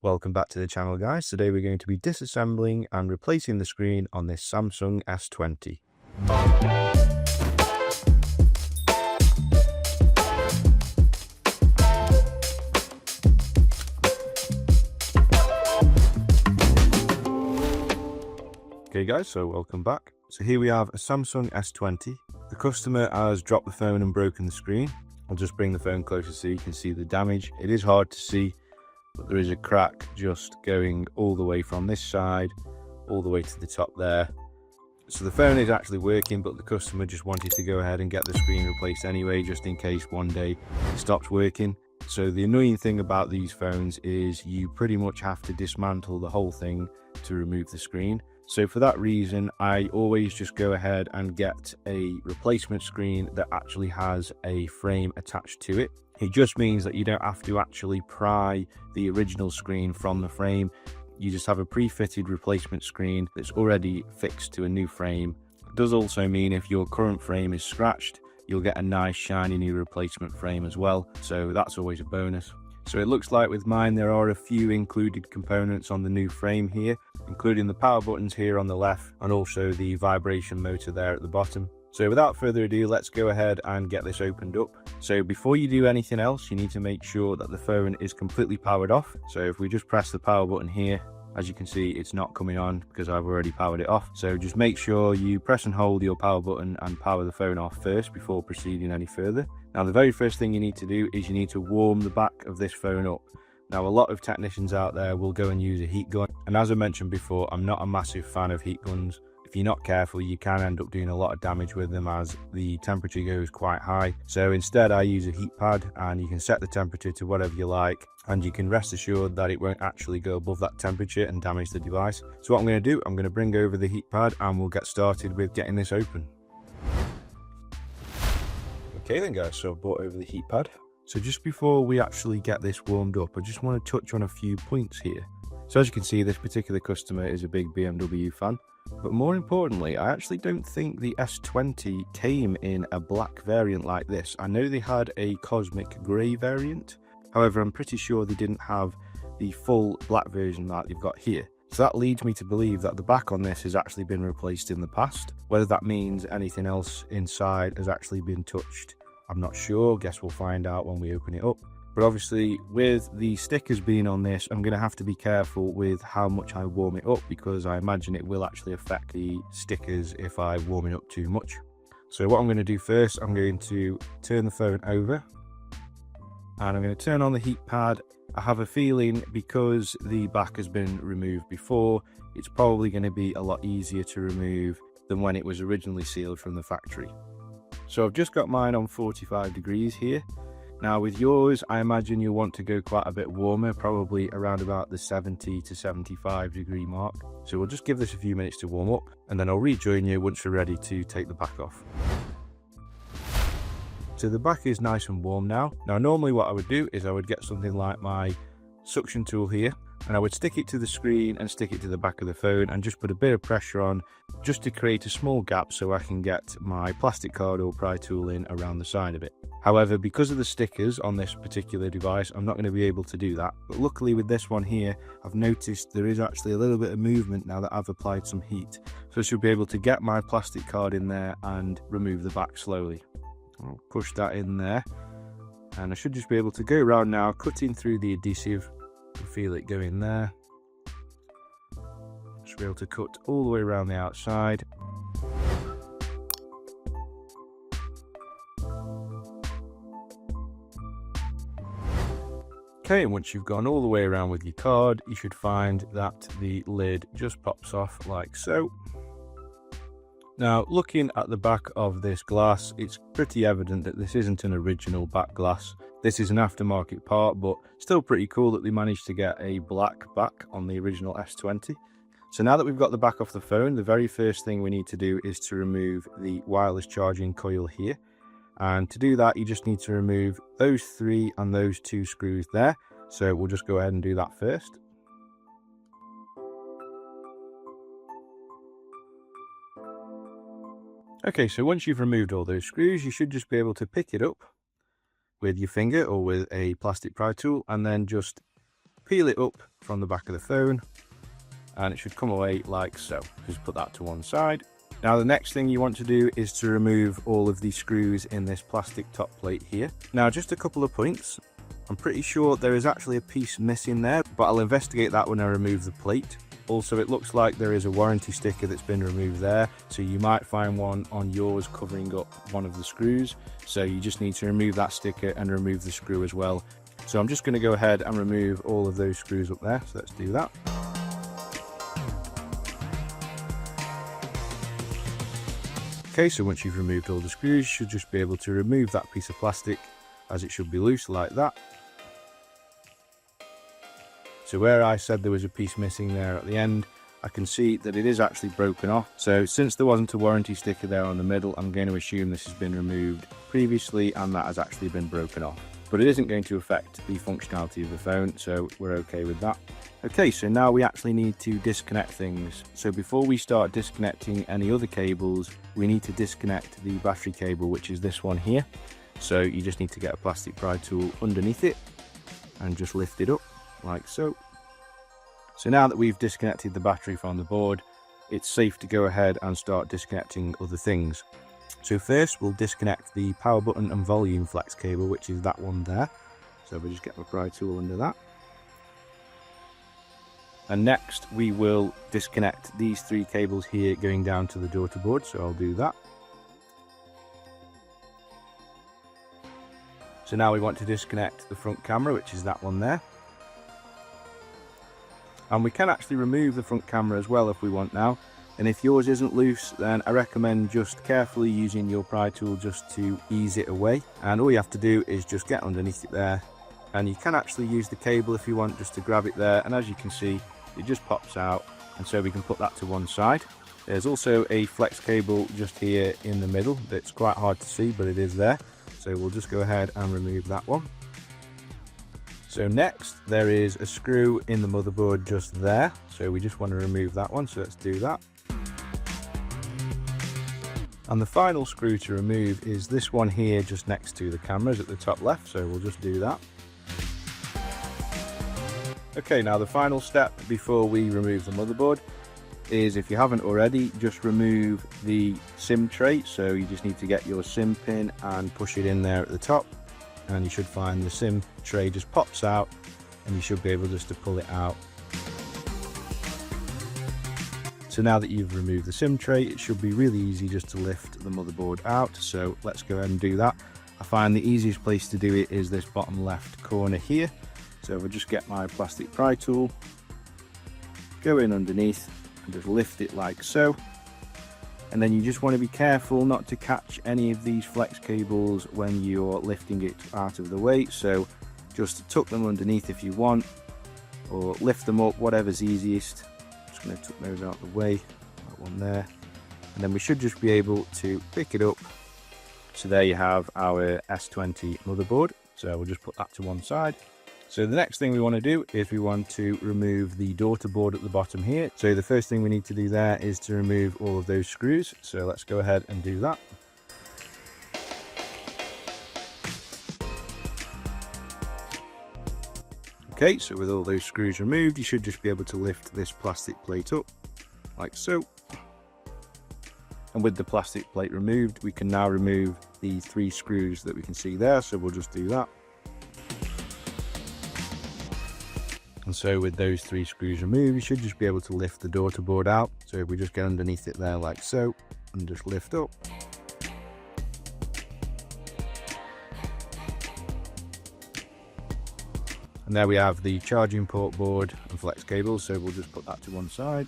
Welcome back to the channel, guys. Today we're going to be disassembling and replacing the screen on this Samsung S20. Okay guys, so welcome back. So here we have a Samsung S20. The customer has dropped the phone and broken the screen. I'll just bring the phone closer so you can see the damage. It is hard to see, but there is a crack just going all the way from this side all the way to the top there. So the phone is actually working, but the customer just wanted to go ahead and get the screen replaced anyway, just in case one day it stops working. So the annoying thing about these phones is you pretty much have to dismantle the whole thing to remove the screen. So for that reason, I always just go ahead and get a replacement screen that actually has a frame attached to it. It just means that you don't have to actually pry the original screen from the frame. You just have a pre-fitted replacement screen that's already fixed to a new frame. It does also mean if your current frame is scratched, you'll get a nice shiny new replacement frame as well. So that's always a bonus. So it looks like with mine there are a few included components on the new frame here, including the power buttons here on the left and also the vibration motor there at the bottom. So without further ado, let's go ahead and get this opened up. So before you do anything else, you need to make sure that the phone is completely powered off. So if we just press the power button here, as you can see, it's not coming on because I've already powered it off. So just make sure you press and hold your power button and power the phone off first before proceeding any further. Now, the very first thing you need to do is you need to warm the back of this phone up. Now, a lot of technicians out there will go and use a heat gun. And as I mentioned before, I'm not a massive fan of heat guns. If you're not careful, you can end up doing a lot of damage with them as the temperature goes quite high. So instead, I use a heat pad, and you can set the temperature to whatever you like, and you can rest assured that it won't actually go above that temperature and damage the device. So what I'm going to do, I'm going to bring over the heat pad and we'll get started with getting this open. Okay then guys, so I've brought over the heat pad. So just before we actually get this warmed up, I just want to touch on a few points here. So as you can see, this particular customer is a big BMW fan. But more importantly, I actually don't think the S20 came in a black variant like this. I know they had a cosmic grey variant. However, I'm pretty sure they didn't have the full black version that they've got here. So that leads me to believe that the back on this has actually been replaced in the past. Whether that means anything else inside has actually been touched, I'm not sure. Guess we'll find out when we open it up. But obviously, with the stickers being on this, I'm going to have to be careful with how much I warm it up, because I imagine it will actually affect the stickers if I warm it up too much. So what I'm going to do first, I'm going to turn the phone over and I'm going to turn on the heat pad. I have a feeling because the back has been removed before, it's probably going to be a lot easier to remove than when it was originally sealed from the factory. So I've just got mine on 45 degrees here. Now with yours, I imagine you'll want to go quite a bit warmer, probably around about the 70 to 75 degree mark. So we'll just give this a few minutes to warm up, and then I'll rejoin you once you're ready to take the back off. So the back is nice and warm now. Now normally what I would do is I would get something like my suction tool here, and I would stick it to the screen and stick it to the back of the phone and just put a bit of pressure on just to create a small gap so I can get my plastic card or pry tool in around the side of it. However, because of the stickers on this particular device, I'm not going to be able to do that. But luckily with this one here, I've noticed there is actually a little bit of movement now that I've applied some heat. So I should be able to get my plastic card in there and remove the back slowly. I'll push that in there. And I should just be able to go around now, cutting through the adhesive. You can feel it go in there. Just be able to cut all the way around the outside. Okay, and once you've gone all the way around with your card, you should find that the lid just pops off like so. Now, looking at the back of this glass, it's pretty evident that this isn't an original back glass. This is an aftermarket part, but still pretty cool that they managed to get a black back on the original S20. So now that we've got the back off the phone, the very first thing we need to do is to remove the wireless charging coil here. And to do that, you just need to remove those 3 and those 2 screws there. So we'll just go ahead and do that first. Okay, so once you've removed all those screws, you should just be able to pick it up with your finger or with a plastic pry tool and then just peel it up from the back of the phone, and it should come away like so. Just put that to one side. Now the next thing you want to do is to remove all of the screws in this plastic top plate here. Now just a couple of points. I'm pretty sure there is actually a piece missing there, but I'll investigate that when I remove the plate. Also, it looks like there is a warranty sticker that's been removed there, so you might find one on yours covering up one of the screws. So you just need to remove that sticker and remove the screw as well. So I'm just going to go ahead and remove all of those screws up there, so let's do that. Okay, so once you've removed all the screws, you should just be able to remove that piece of plastic, as it should be loose like that. So where I said there was a piece missing there at the end, I can see that it is actually broken off. So since there wasn't a warranty sticker there on the middle, I'm going to assume this has been removed previously and that has actually been broken off. But it isn't going to affect the functionality of the phone, so we're okay with that. Okay, so now we actually need to disconnect things. So before we start disconnecting any other cables, we need to disconnect the battery cable, which is this one here. So you just need to get a plastic pry tool underneath it and just lift it up like so. So now that we've disconnected the battery from the board, it's safe to go ahead and start disconnecting other things. So first we'll disconnect the power button and volume flex cable, which is that one there. So we'll just get my pry tool under that. And next we will disconnect these three cables here going down to the daughter board, so I'll do that. So now we want to disconnect the front camera, which is that one there. And we can actually remove the front camera as well if we want now. And if yours isn't loose, then I recommend just carefully using your pry tool just to ease it away. And all you have to do is just get underneath it there. And you can actually use the cable if you want, just to grab it there. And as you can see, it just pops out. And so we can put that to one side. There's also a flex cable just here in the middle that's quite hard to see, but it is there. So we'll just go ahead and remove that one. So next, there is a screw in the motherboard just there. So we just want to remove that one, so let's do that. And the final screw to remove is this one here just next to the cameras at the top left, so we'll just do that. Okay, now the final step before we remove the motherboard is, if you haven't already, just remove the SIM tray. So you just need to get your SIM pin and push it in there at the top. And you should find the SIM tray just pops out, and you should be able just to pull it out. So now that you've removed the SIM tray, it should be really easy just to lift the motherboard out. So let's go ahead and do that. I find the easiest place to do it is this bottom left corner here. So if I just get my plastic pry tool, go in underneath and just lift it like so. And then you just want to be careful not to catch any of these flex cables when you're lifting it out of the way. So just tuck them underneath if you want, or lift them up, whatever's easiest. Just going to tuck those out of the way, that one there. And then we should just be able to pick it up. So there you have our S20 motherboard. So we'll just put that to one side. So the next thing we want to do is we want to remove the daughter board at the bottom here. So the first thing we need to do there is to remove all of those screws. So let's go ahead and do that. Okay, so with all those screws removed, you should just be able to lift this plastic plate up like so. And with the plastic plate removed, we can now remove the three screws that we can see there. So we'll just do that. And so with those three screws removed, you should just be able to lift the daughter board out. So if we just get underneath it there like so, and just lift up. And there we have the charging port board and flex cable, so we'll just put that to one side.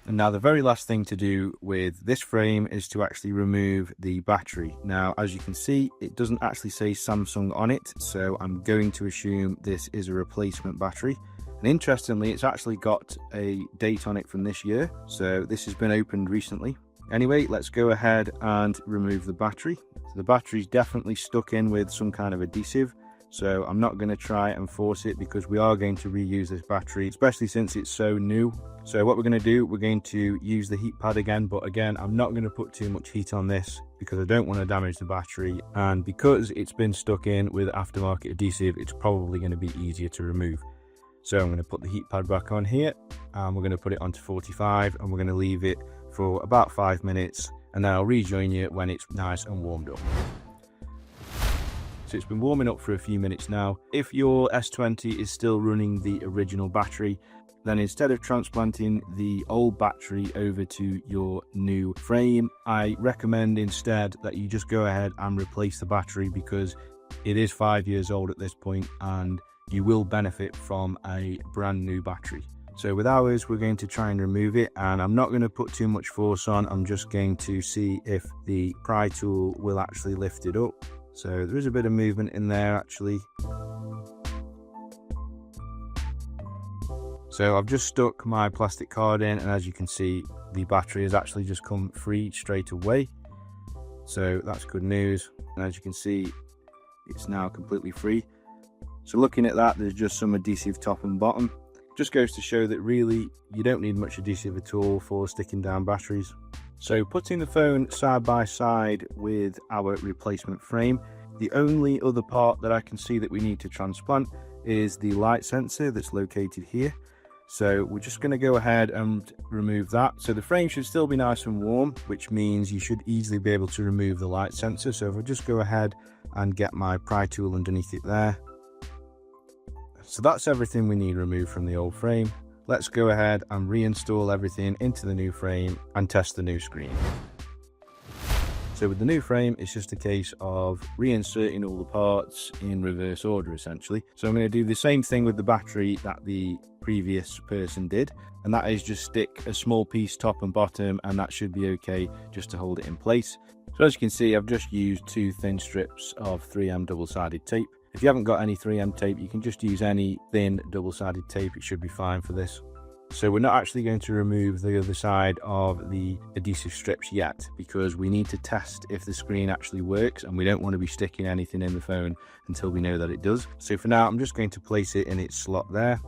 And now the very last thing to do with this frame is to actually remove the battery. Now, as you can see, it doesn't actually say Samsung on it, so I'm going to assume this is a replacement battery. And interestingly, it's actually got a date on it from this year, so this has been opened recently. Anyway, let's go ahead and remove the battery. So the battery's definitely stuck in with some kind of adhesive, so I'm not going to try and force it because we are going to reuse this battery, especially since it's so new. So what we're going to do, we're going to use the heat pad again, but again, I'm not going to put too much heat on this because I don't want to damage the battery, and because it's been stuck in with aftermarket adhesive, it's probably going to be easier to remove. So I'm going to put the heat pad back on here, and we're going to put it onto 45, and we're going to leave it for about 5 minutes, and then I'll rejoin you when it's nice and warmed up. So it's been warming up for a few minutes now. If your S20 is still running the original battery, then instead of transplanting the old battery over to your new frame, I recommend instead that you just go ahead and replace the battery, because it is 5 years old at this point and you will benefit from a brand new battery. So with ours, we're going to try and remove it, and I'm not going to put too much force on. I'm just going to see if the pry tool will actually lift it up. So there is a bit of movement in there actually. So I've just stuck my plastic card in, and as you can see, the battery has actually just come free straight away. So that's good news. And as you can see, it's now completely free. So looking at that, there's just some adhesive top and bottom. Just goes to show that really you don't need much adhesive at all for sticking down batteries. So putting the phone side by side with our replacement frame, the only other part that I can see that we need to transplant is the light sensor that's located here. So we're just going to go ahead and remove that. So the frame should still be nice and warm, which means you should easily be able to remove the light sensor. So if I just go ahead and get my pry tool underneath it there. So that's everything we need removed from the old frame. Let's go ahead and reinstall everything into the new frame and test the new screen. So with the new frame, it's just a case of reinserting all the parts in reverse order essentially. So I'm going to do the same thing with the battery that the previous person did, and that is just stick a small piece top and bottom, and that should be okay just to hold it in place. So as you can see, I've just used 2 thin strips of 3M double-sided tape. If you haven't got any 3M tape, you can just use any thin double-sided tape. It should be fine for this. So we're not actually going to remove the other side of the adhesive strips yet, because we need to test if the screen actually works, and we don't want to be sticking anything in the phone until we know that it does. So for now, I'm just going to place it in its slot there,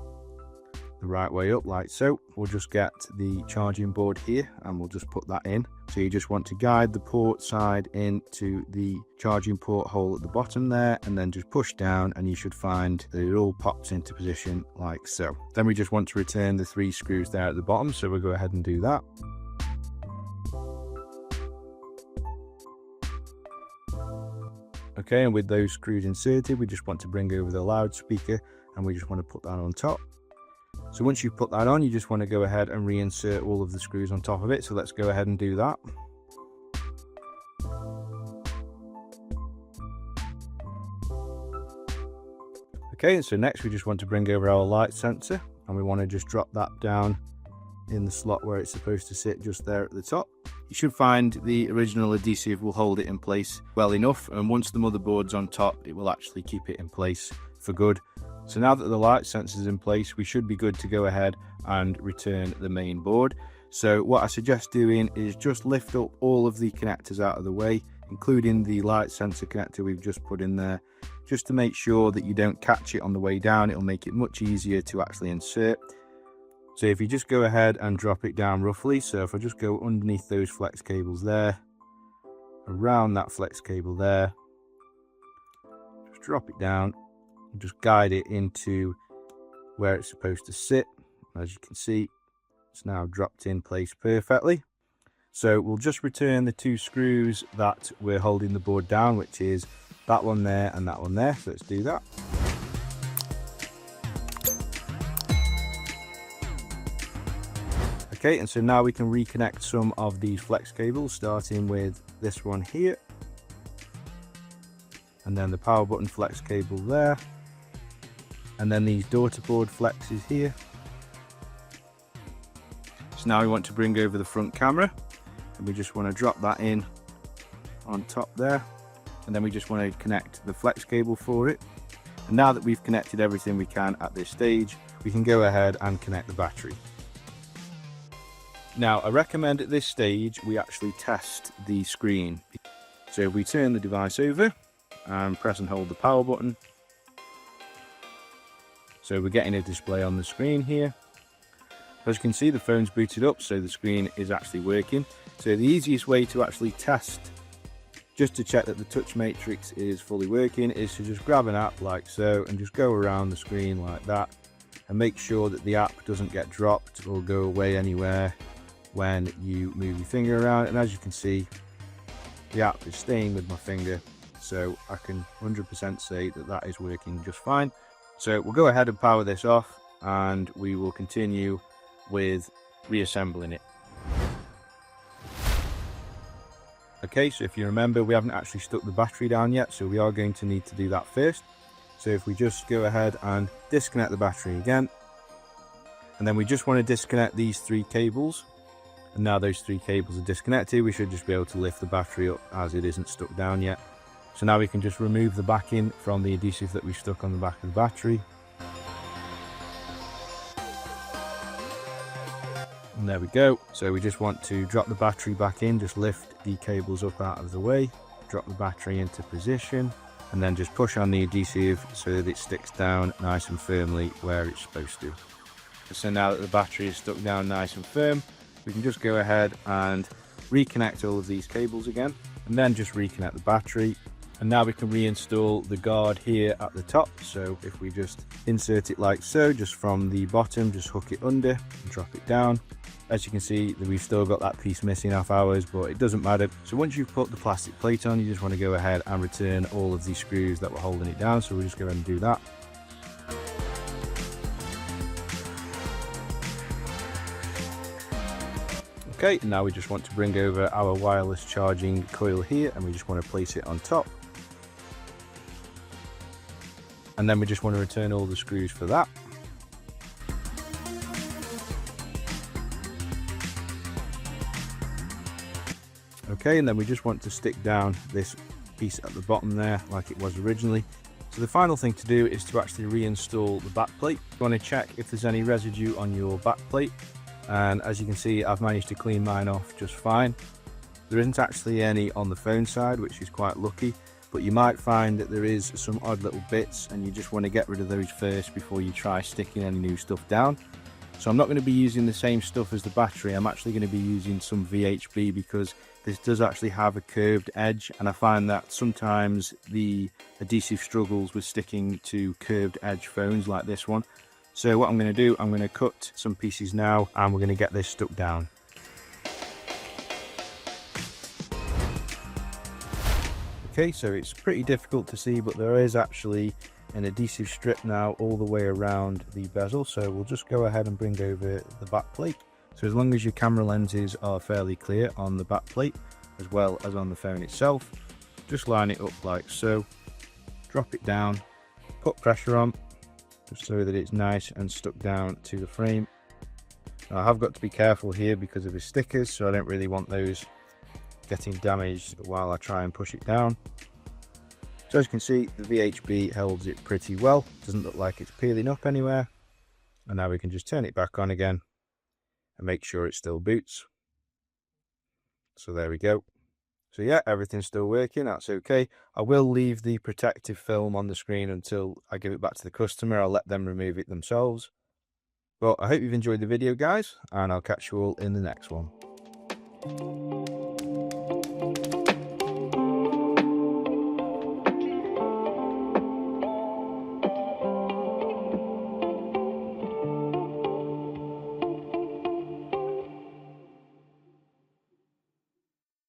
the right way up like so. We'll just get the charging board here and we'll just put that in. So you just want to guide the port side into the charging port hole at the bottom there, and then just push down, and you should find that it all pops into position like so. Then we just want to return the 3 screws there at the bottom, so we'll go ahead and do that. Okay, and with those screws inserted, we just want to bring over the loudspeaker, and we just want to put that on top. So once you've put that on, you just want to go ahead and reinsert all of the screws on top of it. So let's go ahead and do that. Okay, so next we just want to bring over our light sensor, and we want to just drop that down in the slot where it's supposed to sit, just there at the top. You should find the original adhesive will hold it in place well enough, and once the motherboard's on top, it will actually keep it in place for good. So now that the light sensor is in place, we should be good to go ahead and return the main board. So what I suggest doing is just lift up all of the connectors out of the way, including the light sensor connector we've just put in there, just to make sure that you don't catch it on the way down. It'll make it much easier to actually insert. So if you just go ahead and drop it down roughly, so if I just go underneath those flex cables there, around that flex cable there, just drop it down, just guide it into where it's supposed to sit. As you can see, it's now dropped in place perfectly. So we'll just return the 2 screws that we're holding the board down, which is that one there and that one there. So let's do that. Okay, and so now we can reconnect some of these flex cables, starting with this one here, and then the power button flex cable there, and then these daughter-board flexes here. So now we want to bring over the front camera, and we just want to drop that in on top there, and then we just want to connect the flex cable for it. And now that we've connected everything we can at this stage, we can go ahead and connect the battery. Now I recommend at this stage we actually test the screen. So we turn the device over and press and hold the power button. So we're getting a display on the screen here. As you can see, the phone's booted up, so the screen is actually working. So the easiest way to actually test, just to check that the touch matrix is fully working, is to just grab an app like so and just go around the screen like that. and make sure that the app doesn't get dropped or go away anywhere when you move your finger around. And as you can see, the app is staying with my finger, so I can 100% say that that is working just fine. So we'll go ahead and power this off, and we will continue with reassembling it. Okay, so if you remember, we haven't actually stuck the battery down yet, so we are going to need to do that first. So if we just go ahead and disconnect the battery again, and then we just want to disconnect these 3 cables. And now those 3 cables are disconnected, we should just be able to lift the battery up as it isn't stuck down yet. So now we can just remove the backing from the adhesive that we stuck on the back of the battery. And there we go. So we just want to drop the battery back in, just lift the cables up out of the way, drop the battery into position, and then just push on the adhesive so that it sticks down nice and firmly where it's supposed to. So now that the battery is stuck down nice and firm, we can just go ahead and reconnect all of these cables again, and then just reconnect the battery. And now we can reinstall the guard here at the top. So if we just insert it like so, just from the bottom, just hook it under and drop it down. As you can see, we've still got that piece missing off ours, but it doesn't matter. So once you've put the plastic plate on, you just want to go ahead and return all of these screws that were holding it down. So we'll just go ahead and do that. Okay, and now we just want to bring over our wireless charging coil here, and we just want to place it on top. And then we just want to return all the screws for that. Okay, and then we just want to stick down this piece at the bottom there like it was originally. So the final thing to do is to actually reinstall the back plate. You want to check if there's any residue on your back plate. And as you can see, I've managed to clean mine off just fine. There isn't actually any on the phone side, which is quite lucky, but you might find that there is some odd little bits, and you just want to get rid of those first before you try sticking any new stuff down. So I'm not going to be using the same stuff as the battery. I'm actually going to be using some VHB, because this does actually have a curved edge, and I find that sometimes the adhesive struggles with sticking to curved edge phones like this one. So what I'm going to do, I'm going to cut some pieces now, and we're going to get this stuck down. Okay, so it's pretty difficult to see, but there is actually an adhesive strip now all the way around the bezel. So we'll just go ahead and bring over the back plate. So as long as your camera lenses are fairly clear on the back plate, as well as on the phone itself, just line it up like so, drop it down, put pressure on, just so that it's nice and stuck down to the frame. Now, I have got to be careful here because of the stickers, so I don't really want those getting damaged while I try and push it down. So as you can see, the VHB holds it pretty well. Doesn't look like it's peeling up anywhere. And now we can just turn it back on again and make sure it still boots. So there we go. So yeah, everything's still working, that's okay. I will leave the protective film on the screen until I give it back to the customer. I'll let them remove it themselves. But I hope you've enjoyed the video, guys, and I'll catch you all in the next one.